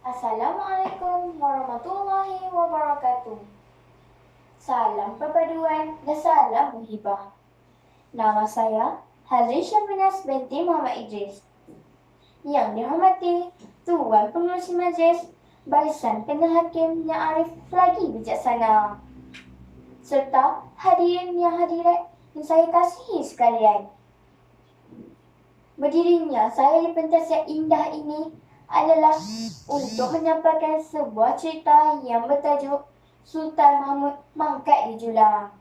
Assalamualaikum warahmatullahi wabarakatuh. Salam perpaduan dan salam muhibah. Nama saya Hazri Syafinas binti Muhammad Idris. Yang dihormati Tuan Pengerusi Majlis, Barisan Pendah Hakim yang arif lagi bijaksana, serta hadirin yang hadirat yang saya kasihi sekalian. Berdirinya saya di pentas yang indah ini adalah untuk menyampaikan sebuah cerita yang bertajuk Sultan Mahmud Mangkat di Julang.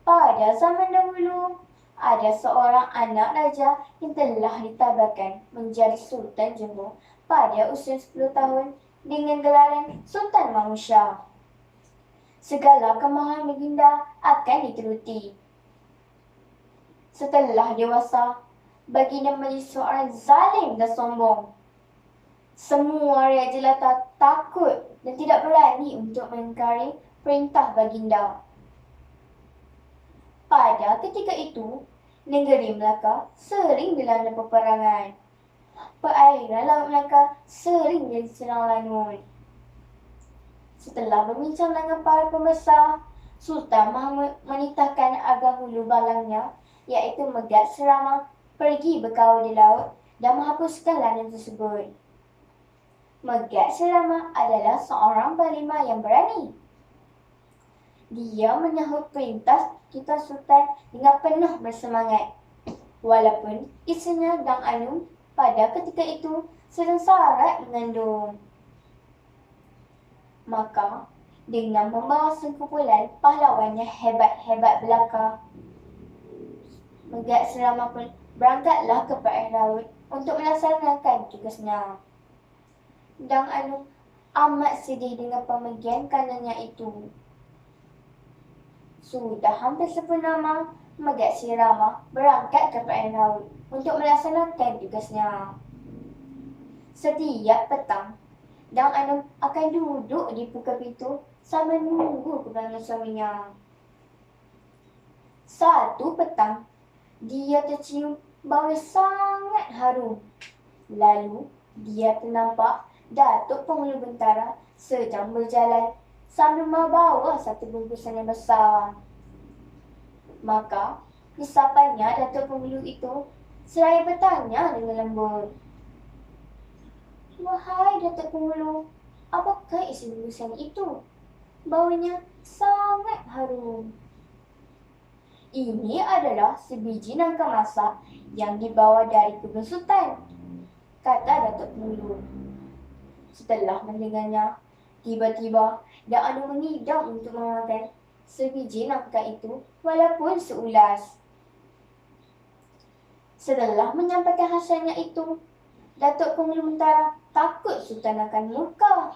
Pada zaman dahulu, ada seorang anak raja yang telah ditabarkan menjadi Sultan Johor pada usia 10 tahun dengan gelaran Sultan Mahmud Shah. Segala kemahan baginda akan dituruti. Setelah dewasa, baginda menjadi seorang zalim dan sombong. Semua rakyat jelata takut dan tidak berani untuk mengingkari perintah baginda. Pada ketika itu, negeri Melaka sering dilanda peperangan. Perairan Laut Melaka sering diserang lanun. Setelah berbincang dengan para pembesar, Sultan Mahmud menitahkan agar hulu balangnya, iaitu Megat Serama, pergi berkaul di laut dan menghapuskan lanun tersebut. Megat Serama adalah seorang panglima yang berani. Dia menyahut perintah Tuan Sultan dengan penuh bersemangat. Walaupun isterinya Dang Anu pada ketika itu sedang syarat mengandung. Maka, dengan membawa sekumpulan pahlawan yang hebat-hebat belaka, Megat Serama pun berangkatlah ke perairan laut untuk melaksanakan tugasnya. Dang Anu amat sedih dengan pemergian kanannya itu. Sudah hampir sepurnama, Megat Serama berangkat ke perairan laut untuk melaksanakan tugasnya. Setiap petang, Dang Anu akan duduk di pukul pintu sambil menunggu kepulangan suaminya. Satu petang, dia tercium bau yang sangat harum. Lalu, dia ternampak Datuk Penghulu Bentara sedang berjalan sambil membawa satu bungkusan yang besar. Maka, disapanya Datuk Penghulu itu seraya bertanya dengan lembut, "Wahai Datuk Penghulu, apakah isi bungkusan itu? Baunya sangat harum." "Ini adalah sebiji nangka masak yang dibawa dari kebun Sultan," kata Datuk Penghulu. Setelah mendengarnya, tiba-tiba Dang Anu mengidam untuk memakan sebiji nangka itu walaupun seulas. Setelah menyampaikan hasilnya itu, Datuk Penghulu Bentara takut Sultan akan murka.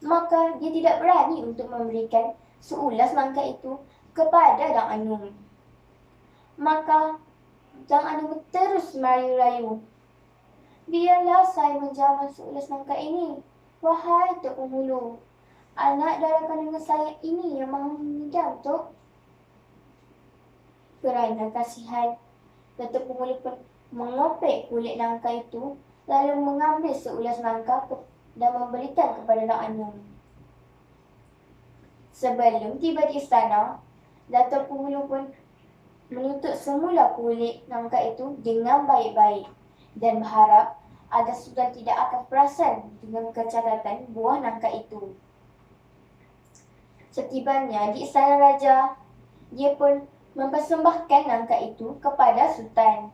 Maka dia tidak berani untuk memberikan seulas nangka itu kepada Dang Anu. Maka Dang Anu terus merayu-rayu, "Biarlah saya menjamu seulas nangka ini, wahai Tok Penghulu. Anak dara kandungan saya ini yang mahu mengidam, Tok." Kerana kasihan, Datuk Penghulu pun mengopek kulit nangka itu, lalu mengambil seulas nangka dan memberikan kepada Dang Anu. Sebelum tiba di istana, Datuk Penghulu pun menutup semula kulit nangka itu dengan baik-baik dan berharap agar Sultan tidak akan perasan dengan kecacatan buah nangka itu. Setibanya di istana raja, dia pun mempersembahkan nangka itu kepada Sultan.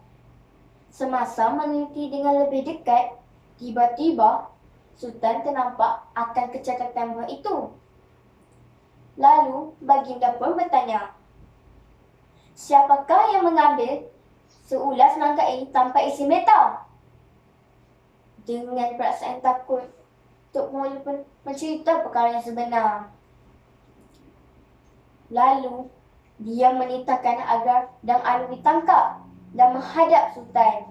Semasa meneliti dengan lebih dekat, tiba-tiba Sultan ternampak akan kecacatan buah itu. Lalu baginda pun bertanya, "Siapakah yang mengambil seulas nangka ini tanpa isi meta?" Dengan perasaan takut, Tok Penghulu pun mencerita perkara yang sebenar. Lalu, dia menitahkan agar Dang Anu ditangkap dan menghadap Sultan.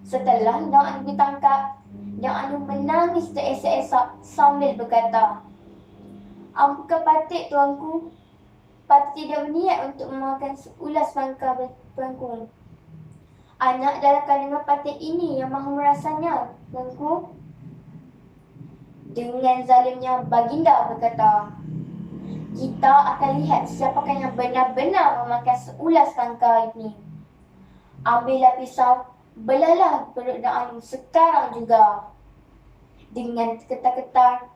Setelah Dang Anu ditangkap, Dang Anu menangis teresak-esak sambil berkata, "Ampunkan Patik, tuanku. Patik tidak berniat untuk memakan seulas nangka tuanku. Anak dalam kandungan Patih ini yang mahu merasanya, Tuanku. Dengan zalimnya Baginda berkata, kita akan lihat siapakah yang benar-benar memakan seulas tangkai ini. Ambillah pisau, belahlah perut Datuk Anu sekarang juga. Dengan ketar-ketar,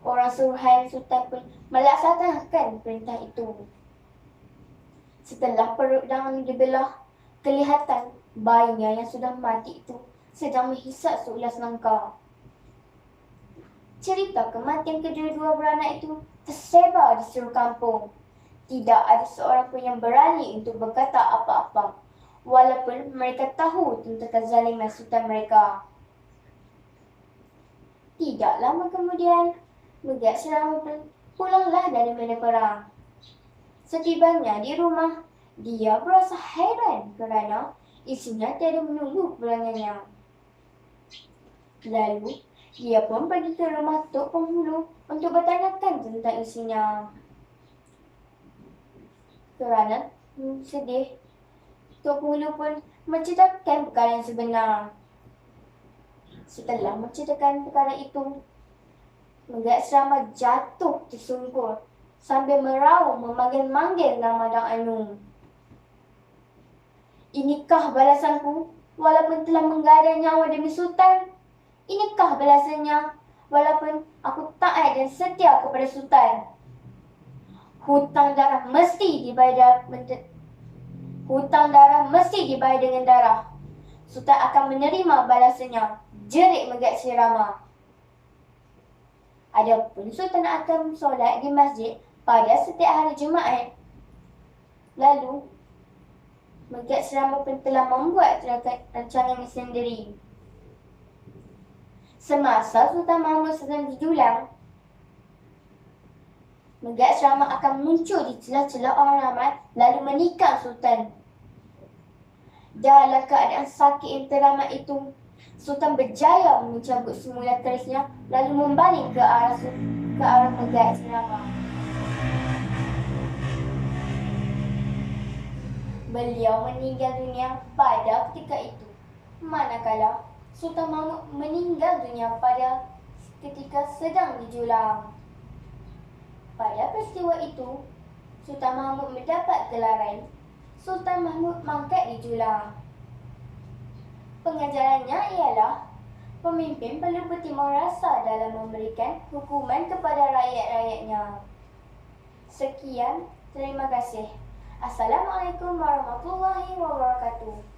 orang suruhan Sultan pun melaksanakan perintah itu. Setelah perut Datuk Anu dibelah, kelihatan bayinya yang sudah mati itu sedang menghisap seulas nangka. Cerita kematian kedua-dua beranak itu tersebar di seluruh kampung. Tidak ada seorang pun yang berani untuk berkata apa-apa, walaupun mereka tahu tentang kezaliman sultan mereka. Tidak lama kemudian, Megat Serama pun pulanglah dari medan perang. Setibanya di rumah, dia berasa heran kerana isinya tiada menunggu kepulangannya. Lalu, dia pun pergi ke rumah Tok Penghulu untuk bertanyakan tentang isinya. Kerana sedih, Tok Penghulu pun menceritakan perkara yang sebenar. Setelah menceritakan perkara itu, Megat Serama jatuh tersungkur sambil meraung memanggil-manggil nama Datuk Anu. Inikah balasanku walaupun telah menggadai nyawa demi Sultan? Inikah balasannya walaupun aku taat dan setia kepada Sultan? Hutang darah mesti dibayar dengan darah. Sultan akan menerima balasannya, jerit Megat Serama. Adapun Sultan akan solat di masjid pada setiap hari Jumaat. Lalu, Megat Serama pun telah membuat rancangannya sendiri. Semasa Sultan Mahmud sedang dijulang, Megat Serama akan muncul di celah-celah orang ramai lalu menikam Sultan. Dalam keadaan sakit yang teramat itu, Sultan berjaya mencabut semula kerisnya lalu membaling ke arah Megat Serama. Beliau meninggal dunia pada ketika itu. Manakala Sultan Mahmud meninggal dunia pada ketika sedang dijulang. Pada peristiwa itu, Sultan Mahmud mendapat gelaran Sultan Mahmud Mangkat dijulang. Pengajarannya ialah pemimpin perlu bertimbang rasa dalam memberikan hukuman kepada rakyat-rakyatnya. Sekian, terima kasih. Assalamualaikum warahmatullahi wabarakatuh.